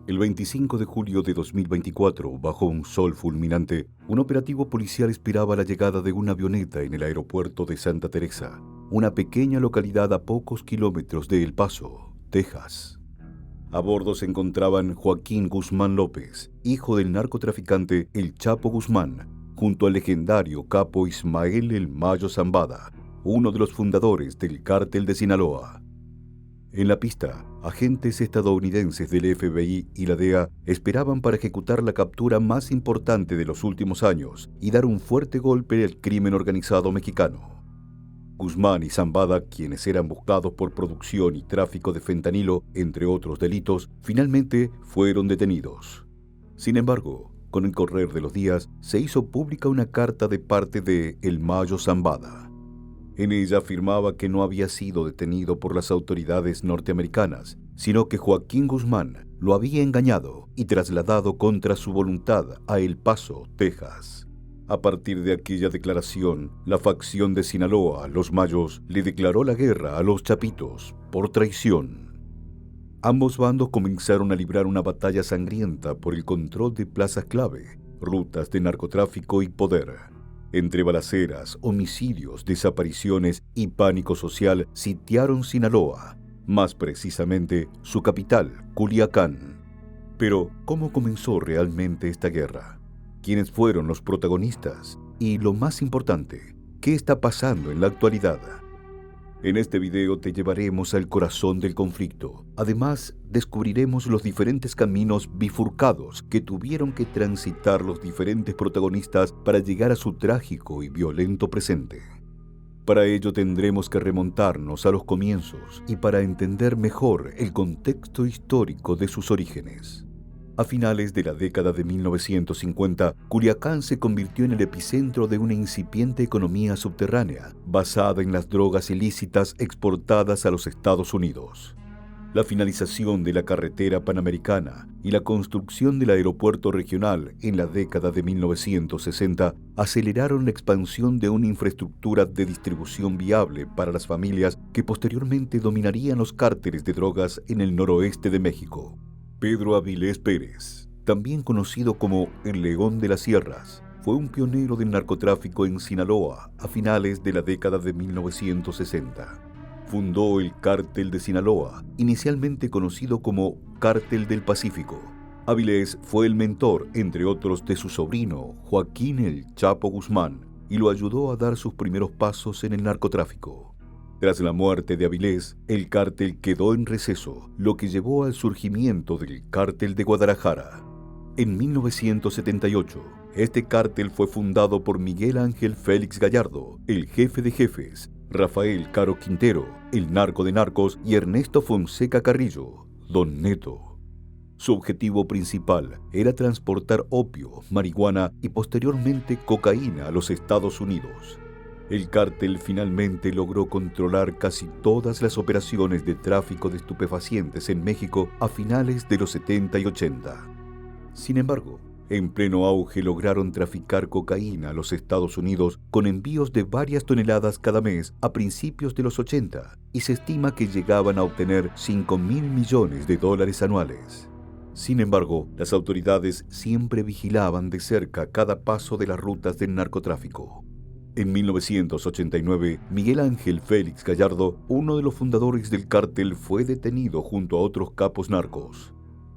El 25 de julio de 2024, bajo un sol fulminante, un operativo policial esperaba la llegada de una avioneta en el aeropuerto de Santa Teresa, una pequeña localidad a pocos kilómetros de El Paso, Texas. A bordo se encontraban Joaquín Guzmán López, hijo del narcotraficante El Chapo Guzmán, junto al legendario capo Ismael El Mayo Zambada, uno de los fundadores del Cártel de Sinaloa. En la pista, agentes estadounidenses del FBI y la DEA esperaban para ejecutar la captura más importante de los últimos años y dar un fuerte golpe al crimen organizado mexicano. Guzmán y Zambada, quienes eran buscados por producción y tráfico de fentanilo, entre otros delitos, finalmente fueron detenidos. Sin embargo, con el correr de los días, se hizo pública una carta de parte de El Mayo Zambada. En ella afirmaba que no había sido detenido por las autoridades norteamericanas, sino que Joaquín Guzmán lo había engañado y trasladado contra su voluntad a El Paso, Texas. A partir de aquella declaración, la facción de Sinaloa, los Mayos, le declaró la guerra a los Chapitos por traición. Ambos bandos comenzaron a librar una batalla sangrienta por el control de plazas clave, rutas de narcotráfico y poder. Entre balaceras, homicidios, desapariciones y pánico social sitiaron Sinaloa, más precisamente su capital, Culiacán. Pero, ¿cómo comenzó realmente esta guerra? ¿Quiénes fueron los protagonistas? Y lo más importante, ¿qué está pasando en la actualidad? En este video te llevaremos al corazón del conflicto. Además, descubriremos los diferentes caminos bifurcados que tuvieron que transitar los diferentes protagonistas para llegar a su trágico y violento presente. Para ello tendremos que remontarnos a los comienzos y para entender mejor el contexto histórico de sus orígenes. A finales de la década de 1950, Culiacán se convirtió en el epicentro de una incipiente economía subterránea, basada en las drogas ilícitas exportadas a los Estados Unidos. La finalización de la carretera panamericana y la construcción del aeropuerto regional en la década de 1960 aceleraron la expansión de una infraestructura de distribución viable para las familias que posteriormente dominarían los cárteles de drogas en el noroeste de México. Pedro Avilés Pérez, también conocido como el León de las Sierras, fue un pionero del narcotráfico en Sinaloa a finales de la década de 1960. Fundó el Cártel de Sinaloa, inicialmente conocido como Cártel del Pacífico. Avilés fue el mentor, entre otros, de su sobrino, Joaquín El Chapo Guzmán, y lo ayudó a dar sus primeros pasos en el narcotráfico. Tras la muerte de Avilés, el cártel quedó en receso, lo que llevó al surgimiento del Cártel de Guadalajara. En 1978, este cártel fue fundado por Miguel Ángel Félix Gallardo, el jefe de jefes, Rafael Caro Quintero, el narco de narcos, y Ernesto Fonseca Carrillo, Don Neto. Su objetivo principal era transportar opio, marihuana y posteriormente cocaína a los Estados Unidos. El cártel finalmente logró controlar casi todas las operaciones de tráfico de estupefacientes en México a finales de los 70 y 80. Sin embargo, en pleno auge lograron traficar cocaína a los Estados Unidos con envíos de varias toneladas cada mes a principios de los 80 y se estima que llegaban a obtener $5.000 millones anuales. Sin embargo, las autoridades siempre vigilaban de cerca cada paso de las rutas del narcotráfico. En 1989, Miguel Ángel Félix Gallardo, uno de los fundadores del cártel, fue detenido junto a otros capos narcos.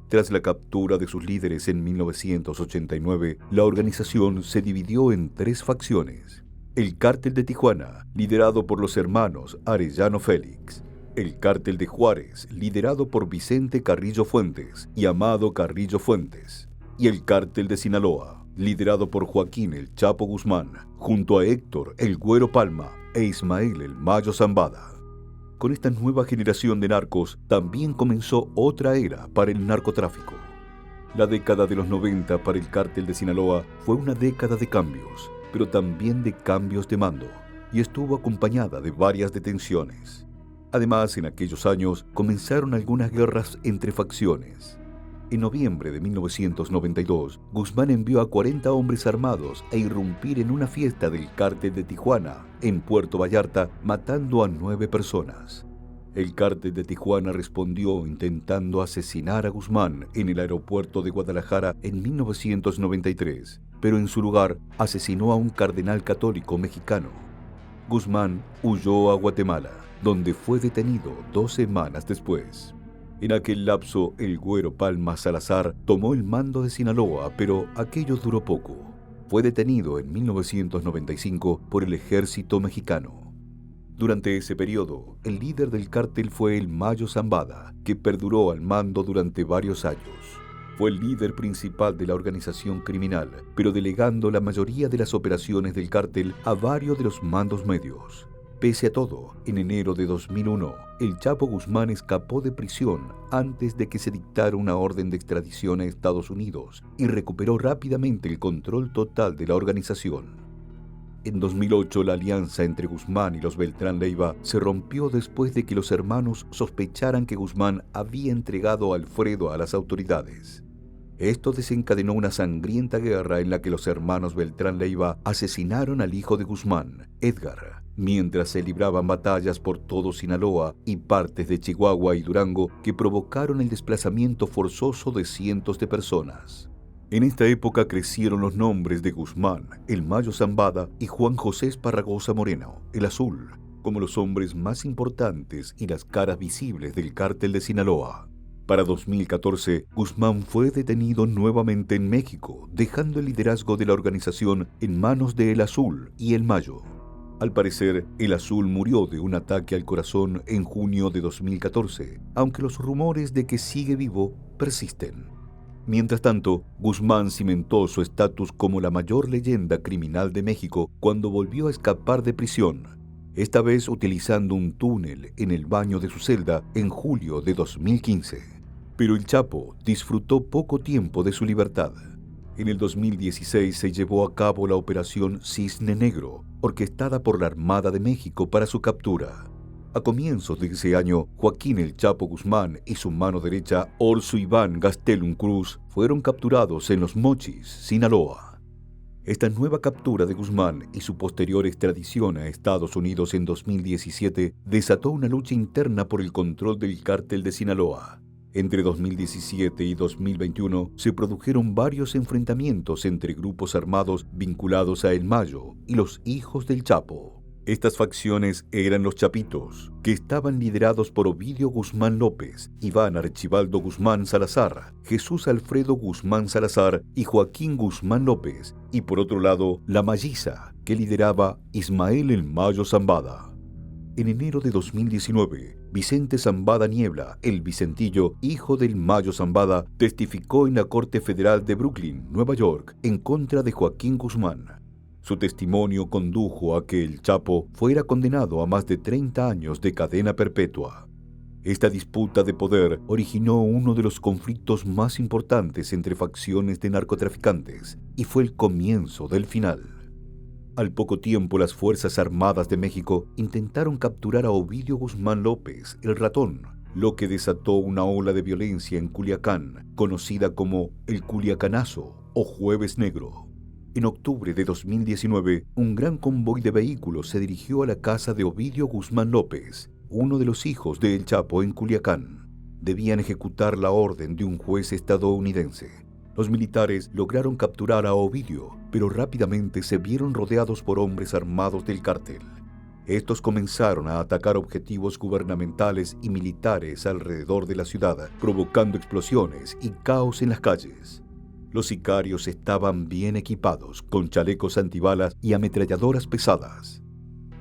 Tras la captura de sus líderes en 1989, la organización se dividió en tres facciones. El Cártel de Tijuana, liderado por los hermanos Arellano Félix. El Cártel de Juárez, liderado por Vicente Carrillo Fuentes y Amado Carrillo Fuentes. Y el Cártel de Sinaloa, liderado por Joaquín El Chapo Guzmán, junto a Héctor El Güero Palma e Ismael El Mayo Zambada. Con esta nueva generación de narcos también comenzó otra era para el narcotráfico. La década de los 90 para el Cártel de Sinaloa fue una década de cambios, pero también de cambios de mando, y estuvo acompañada de varias detenciones. Además, en aquellos años comenzaron algunas guerras entre facciones. En noviembre de 1992, Guzmán envió a 40 hombres armados a irrumpir en una fiesta del Cártel de Tijuana, en Puerto Vallarta, matando a 9 personas. El cártel de Tijuana respondió intentando asesinar a Guzmán en el aeropuerto de Guadalajara en 1993, pero en su lugar asesinó a un cardenal católico mexicano. Guzmán huyó a Guatemala, donde fue detenido 2 semanas después. En aquel lapso, el Güero Palma Salazar tomó el mando de Sinaloa, pero aquello duró poco. Fue detenido en 1995 por el ejército mexicano. Durante ese periodo, el líder del cártel fue el Mayo Zambada, que perduró al mando durante varios años. Fue el líder principal de la organización criminal, pero delegando la mayoría de las operaciones del cártel a varios de los mandos medios. Pese a todo, en enero de 2001, el Chapo Guzmán escapó de prisión antes de que se dictara una orden de extradición a Estados Unidos y recuperó rápidamente el control total de la organización. En 2008, la alianza entre Guzmán y los Beltrán Leiva se rompió después de que los hermanos sospecharan que Guzmán había entregado a Alfredo a las autoridades. Esto desencadenó una sangrienta guerra en la que los hermanos Beltrán Leiva asesinaron al hijo de Guzmán, Edgar, mientras se libraban batallas por todo Sinaloa y partes de Chihuahua y Durango que provocaron el desplazamiento forzoso de cientos de personas. En esta época crecieron los nombres de Guzmán, el Mayo Zambada y Juan José Esparragosa Moreno, el Azul, como los hombres más importantes y las caras visibles del cártel de Sinaloa. Para 2014, Guzmán fue detenido nuevamente en México, dejando el liderazgo de la organización en manos de El Azul y El Mayo. Al parecer, El Azul murió de un ataque al corazón en junio de 2014, aunque los rumores de que sigue vivo persisten. Mientras tanto, Guzmán cimentó su estatus como la mayor leyenda criminal de México cuando volvió a escapar de prisión, esta vez utilizando un túnel en el baño de su celda en julio de 2015. Pero el Chapo disfrutó poco tiempo de su libertad. En el 2016 se llevó a cabo la Operación Cisne Negro, orquestada por la Armada de México para su captura. A comienzos de ese año, Joaquín El Chapo Guzmán y su mano derecha, Orso Iván Gastelum Cruz, fueron capturados en Los Mochis, Sinaloa. Esta nueva captura de Guzmán y su posterior extradición a Estados Unidos en 2017 desató una lucha interna por el control del cártel de Sinaloa. Entre 2017 y 2021 se produjeron varios enfrentamientos entre grupos armados vinculados a El Mayo y los hijos del Chapo. Estas facciones eran los Chapitos, que estaban liderados por Ovidio Guzmán López, Iván Archibaldo Guzmán Salazar, Jesús Alfredo Guzmán Salazar y Joaquín Guzmán López, y por otro lado, la Malliza, que lideraba Ismael El Mayo Zambada. En enero de 2019, Vicente Zambada Niebla, el Vicentillo, hijo del Mayo Zambada, testificó en la Corte Federal de Brooklyn, Nueva York, en contra de Joaquín Guzmán. Su testimonio condujo a que el Chapo fuera condenado a más de 30 años de cadena perpetua. Esta disputa de poder originó uno de los conflictos más importantes entre facciones de narcotraficantes y fue el comienzo del final. Al poco tiempo, las Fuerzas Armadas de México intentaron capturar a Ovidio Guzmán López, el Ratón, lo que desató una ola de violencia en Culiacán, conocida como el Culiacanazo o Jueves Negro. En octubre de 2019, un gran convoy de vehículos se dirigió a la casa de Ovidio Guzmán López, uno de los hijos de El Chapo en Culiacán. Debían ejecutar la orden de un juez estadounidense. Los militares lograron capturar a Ovidio, pero rápidamente se vieron rodeados por hombres armados del cártel. Estos comenzaron a atacar objetivos gubernamentales y militares alrededor de la ciudad, provocando explosiones y caos en las calles. Los sicarios estaban bien equipados, con chalecos antibalas y ametralladoras pesadas.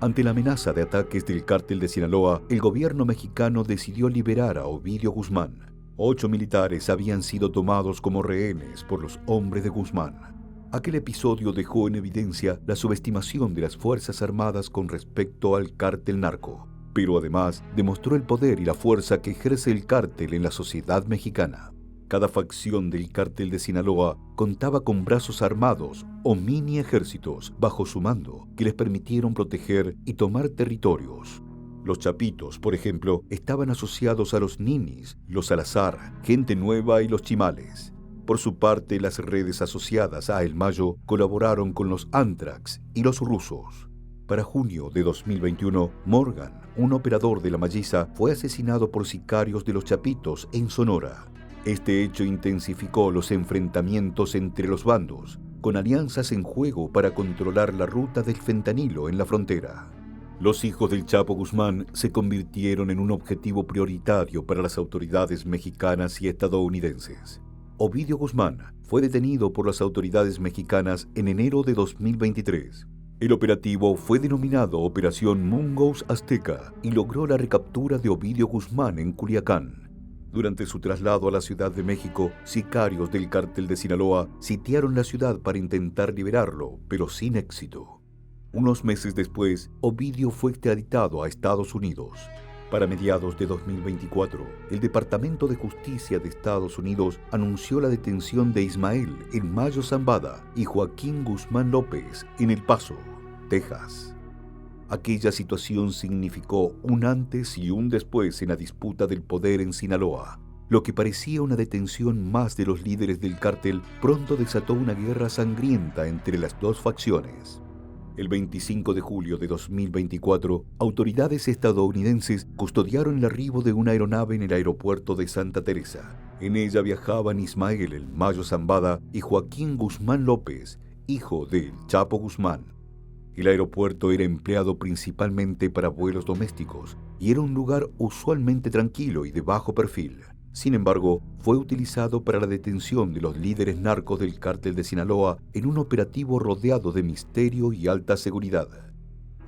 Ante la amenaza de ataques del cártel de Sinaloa, el gobierno mexicano decidió liberar a Ovidio Guzmán. 8 militares habían sido tomados como rehenes por los hombres de Guzmán. Aquel episodio dejó en evidencia la subestimación de las Fuerzas Armadas con respecto al cártel narco, pero además demostró el poder y la fuerza que ejerce el cártel en la sociedad mexicana. Cada facción del cártel de Sinaloa contaba con brazos armados o mini ejércitos bajo su mando que les permitieron proteger y tomar territorios. Los Chapitos, por ejemplo, estaban asociados a los Ninis, los Salazar, Gente Nueva y los Chimales. Por su parte, las redes asociadas a El Mayo colaboraron con los Antrax y los rusos. Para junio de 2021, Morgan, un operador de La Malliza, fue asesinado por sicarios de Los Chapitos en Sonora. Este hecho intensificó los enfrentamientos entre los bandos, con alianzas en juego para controlar la ruta del fentanilo en la frontera. Los hijos del Chapo Guzmán se convirtieron en un objetivo prioritario para las autoridades mexicanas y estadounidenses. Ovidio Guzmán fue detenido por las autoridades mexicanas en enero de 2023. El operativo fue denominado Operación Mongoose Azteca y logró la recaptura de Ovidio Guzmán en Culiacán. Durante su traslado a la Ciudad de México, sicarios del Cártel de Sinaloa sitiaron la ciudad para intentar liberarlo, pero sin éxito. Unos meses después, Ovidio fue extraditado a Estados Unidos. Para mediados de 2024, el Departamento de Justicia de Estados Unidos anunció la detención de Ismael El Mayo Zambada y Joaquín Guzmán López en El Paso, Texas. Aquella situación significó un antes y un después en la disputa del poder en Sinaloa. Lo que parecía una detención más de los líderes del cártel pronto desató una guerra sangrienta entre las dos facciones. El 25 de julio de 2024, autoridades estadounidenses custodiaron el arribo de una aeronave en el aeropuerto de Santa Teresa. En ella viajaban Ismael El Mayo Zambada y Joaquín Guzmán López, hijo del Chapo Guzmán. El aeropuerto era empleado principalmente para vuelos domésticos y era un lugar usualmente tranquilo y de bajo perfil. Sin embargo, fue utilizado para la detención de los líderes narcos del Cártel de Sinaloa en un operativo rodeado de misterio y alta seguridad.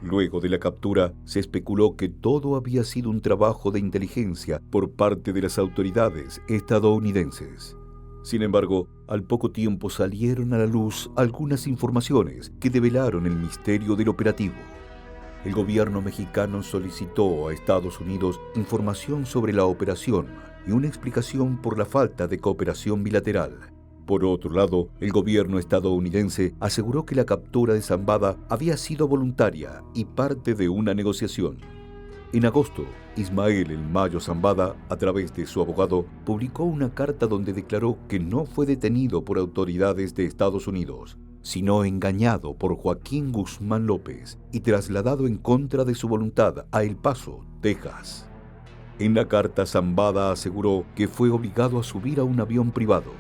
Luego de la captura, se especuló que todo había sido un trabajo de inteligencia por parte de las autoridades estadounidenses. Sin embargo, al poco tiempo salieron a la luz algunas informaciones que develaron el misterio del operativo. El gobierno mexicano solicitó a Estados Unidos información sobre la operación y una explicación por la falta de cooperación bilateral. Por otro lado, el gobierno estadounidense aseguró que la captura de Zambada había sido voluntaria y parte de una negociación. En agosto, Ismael El Mayo Zambada, a través de su abogado, publicó una carta donde declaró que no fue detenido por autoridades de Estados Unidos, sino engañado por Joaquín Guzmán López y trasladado en contra de su voluntad a El Paso, Texas. En la carta, Zambada aseguró que fue obligado a subir a un avión privado.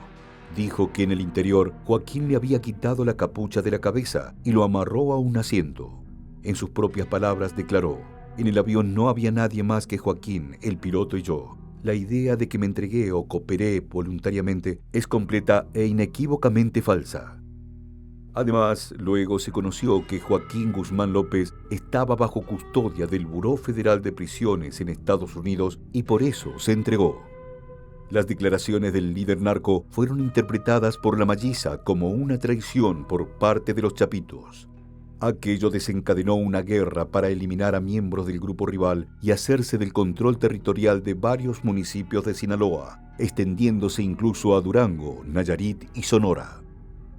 Dijo que en el interior Joaquín le había quitado la capucha de la cabeza y lo amarró a un asiento. En sus propias palabras declaró: "En el avión no había nadie más que Joaquín, el piloto y yo. La idea de que me entregué o cooperé voluntariamente es completa e inequívocamente falsa". Además, luego se conoció que Joaquín Guzmán López estaba bajo custodia del Buró Federal de Prisiones en Estados Unidos y por eso se entregó. Las declaraciones del líder narco fueron interpretadas por La Malliza como una traición por parte de los Chapitos. Aquello desencadenó una guerra para eliminar a miembros del grupo rival y hacerse del control territorial de varios municipios de Sinaloa, extendiéndose incluso a Durango, Nayarit y Sonora.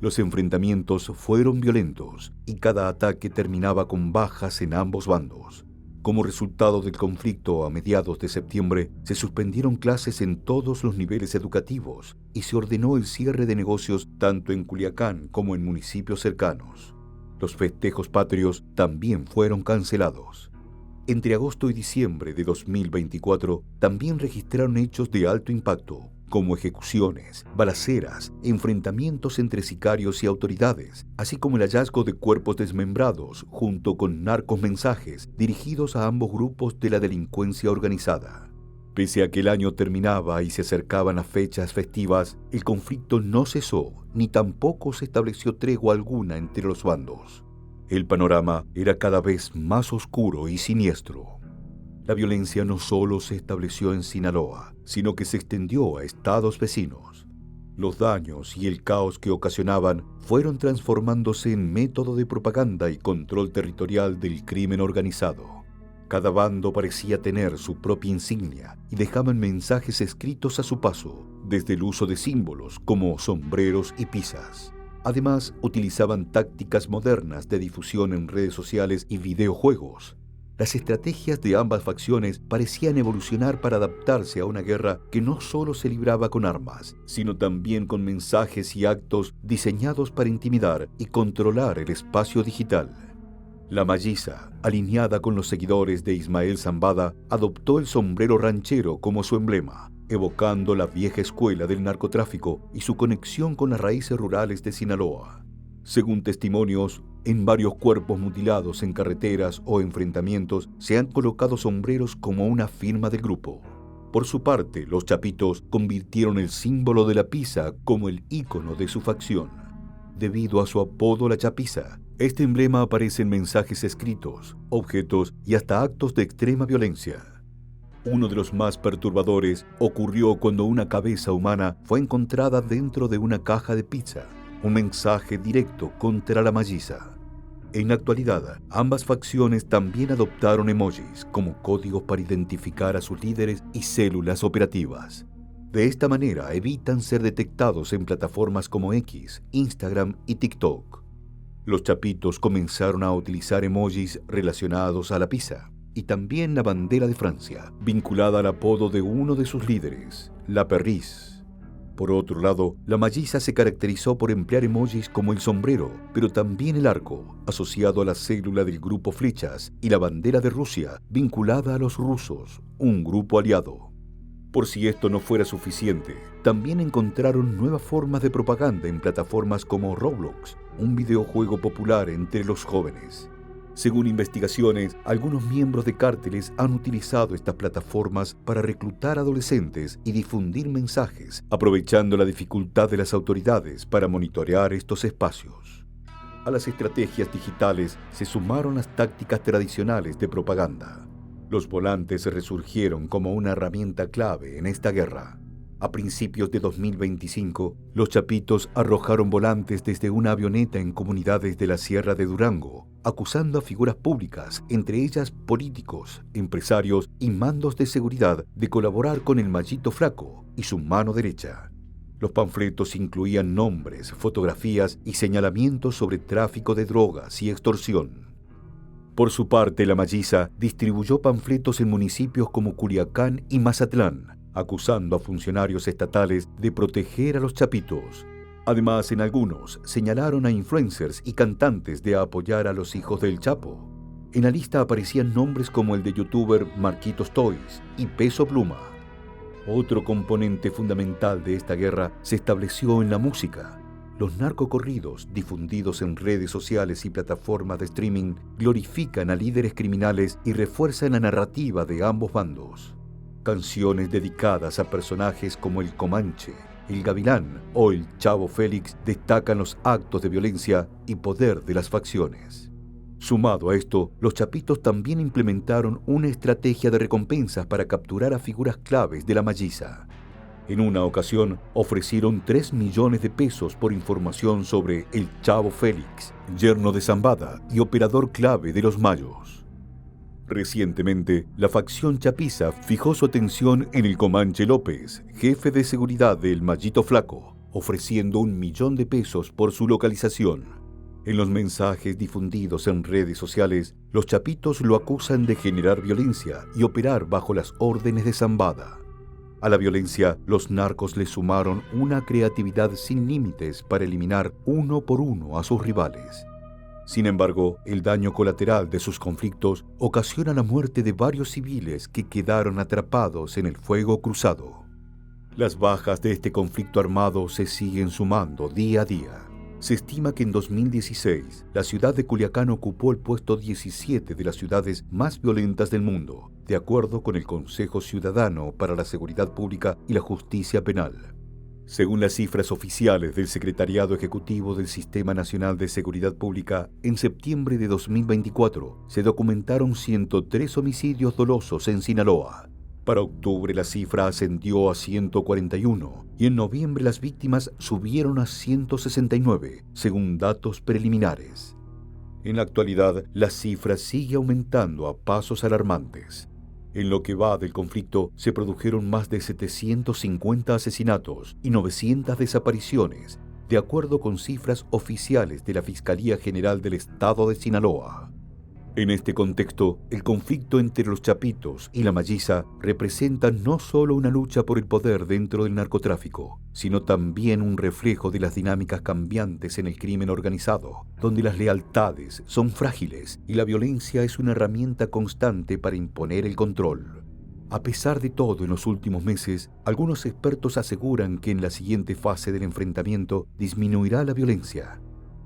Los enfrentamientos fueron violentos y cada ataque terminaba con bajas en ambos bandos. Como resultado del conflicto, a mediados de septiembre, se suspendieron clases en todos los niveles educativos y se ordenó el cierre de negocios tanto en Culiacán como en municipios cercanos. Los festejos patrios también fueron cancelados. Entre agosto y diciembre de 2024 también registraron hechos de alto impacto, como ejecuciones, balaceras, enfrentamientos entre sicarios y autoridades, así como el hallazgo de cuerpos desmembrados junto con narcomensajes dirigidos a ambos grupos de la delincuencia organizada. Pese a que el año terminaba y se acercaban las fechas festivas, el conflicto no cesó, ni tampoco se estableció tregua alguna entre los bandos. El panorama era cada vez más oscuro y siniestro. La violencia no solo se estableció en Sinaloa, sino que se extendió a estados vecinos. Los daños y el caos que ocasionaban fueron transformándose en método de propaganda y control territorial del crimen organizado. Cada bando parecía tener su propia insignia y dejaban mensajes escritos a su paso, desde el uso de símbolos como sombreros y pisas. Además, utilizaban tácticas modernas de difusión en redes sociales y videojuegos. Las estrategias de ambas facciones parecían evolucionar para adaptarse a una guerra que no solo se libraba con armas, sino también con mensajes y actos diseñados para intimidar y controlar el espacio digital. La Malliza, alineada con los seguidores de Ismael Zambada, adoptó el sombrero ranchero como su emblema, evocando la vieja escuela del narcotráfico y su conexión con las raíces rurales de Sinaloa. Según testimonios, en varios cuerpos mutilados en carreteras o enfrentamientos se han colocado sombreros como una firma del grupo. Por su parte, los Chapitos convirtieron el símbolo de la pizza como el ícono de su facción. Debido a su apodo La Chapiza, este emblema aparece en mensajes escritos, objetos y hasta actos de extrema violencia. Uno de los más perturbadores ocurrió cuando una cabeza humana fue encontrada dentro de una caja de pizza, un mensaje directo contra la Malliza. En la actualidad, ambas facciones también adoptaron emojis como códigos para identificar a sus líderes y células operativas. De esta manera evitan ser detectados en plataformas como X, Instagram y TikTok. Los Chapitos comenzaron a utilizar emojis relacionados a la pizza y también la bandera de Francia, vinculada al apodo de uno de sus líderes, La Perris. Por otro lado, la Malliza se caracterizó por emplear emojis como el sombrero, pero también el arco, asociado a la célula del grupo Flechas, y la bandera de Rusia, vinculada a los rusos, un grupo aliado. Por si esto no fuera suficiente, también encontraron nuevas formas de propaganda en plataformas como Roblox, un videojuego popular entre los jóvenes. Según investigaciones, algunos miembros de cárteles han utilizado estas plataformas para reclutar adolescentes y difundir mensajes, aprovechando la dificultad de las autoridades para monitorear estos espacios. A las estrategias digitales se sumaron las tácticas tradicionales de propaganda. Los volantes resurgieron como una herramienta clave en esta guerra. A principios de 2025, los Chapitos arrojaron volantes desde una avioneta en comunidades de la Sierra de Durango, acusando a figuras públicas, entre ellas políticos, empresarios y mandos de seguridad, de colaborar con el Mallito Flaco y su mano derecha. Los panfletos incluían nombres, fotografías y señalamientos sobre tráfico de drogas y extorsión. Por su parte, la Malliza distribuyó panfletos en municipios como Culiacán y Mazatlán, acusando a funcionarios estatales de proteger a los Chapitos. Además, en algunos señalaron a influencers y cantantes de apoyar a los hijos del Chapo. En la lista aparecían nombres como el de youtuber Marquitos Toys y Peso Pluma. Otro componente fundamental de esta guerra se estableció en la música. Los narcocorridos, difundidos en redes sociales y plataformas de streaming, glorifican a líderes criminales y refuerzan la narrativa de ambos bandos. Canciones dedicadas a personajes como el Comanche, el Gavilán o el Chavo Félix destacan los actos de violencia y poder de las facciones. Sumado a esto, los Chapitos también implementaron una estrategia de recompensas para capturar a figuras claves de la Malliza. En una ocasión, ofrecieron 3 millones de pesos por información sobre el Chavo Félix, yerno de Zambada y operador clave de los Mayos. Recientemente, la facción chapiza fijó su atención en el Comanche López, jefe de seguridad del Mallito Flaco, ofreciendo 1 millón de pesos por su localización. En los mensajes difundidos en redes sociales, los Chapitos lo acusan de generar violencia y operar bajo las órdenes de Zambada. A la violencia, los narcos le sumaron una creatividad sin límites para eliminar uno por uno a sus rivales. Sin embargo, el daño colateral de sus conflictos ocasiona la muerte de varios civiles que quedaron atrapados en el fuego cruzado. Las bajas de este conflicto armado se siguen sumando día a día. Se estima que en 2016, la ciudad de Culiacán ocupó el puesto 17 de las ciudades más violentas del mundo, de acuerdo con el Consejo Ciudadano para la Seguridad Pública y la Justicia Penal. Según las cifras oficiales del Secretariado Ejecutivo del Sistema Nacional de Seguridad Pública, en septiembre de 2024 se documentaron 103 homicidios dolosos en Sinaloa. Para octubre la cifra ascendió a 141 y en noviembre las víctimas subieron a 169, según datos preliminares. En la actualidad, la cifra sigue aumentando a pasos alarmantes. En lo que va del conflicto, se produjeron más de 750 asesinatos y 900 desapariciones, de acuerdo con cifras oficiales de la Fiscalía General del Estado de Sinaloa. En este contexto, el conflicto entre los chapitos y la malliza representa no solo una lucha por el poder dentro del narcotráfico, sino también un reflejo de las dinámicas cambiantes en el crimen organizado, donde las lealtades son frágiles y la violencia es una herramienta constante para imponer el control. A pesar de todo, en los últimos meses, algunos expertos aseguran que en la siguiente fase del enfrentamiento disminuirá la violencia.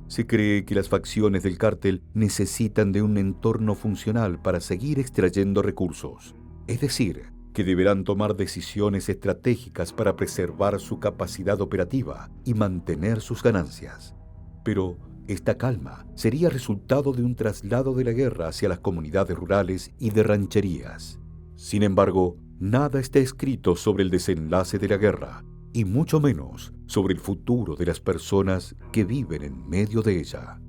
Se cree que las facciones del cártel necesitan de un entorno funcional para seguir extrayendo recursos. Es decir, que deberán tomar decisiones estratégicas para preservar su capacidad operativa y mantener sus ganancias. Pero esta calma sería resultado de un traslado de la guerra hacia las comunidades rurales y de rancherías. Sin embargo, nada está escrito sobre el desenlace de la guerra, y mucho menos sobre el futuro de las personas que viven en medio de ella.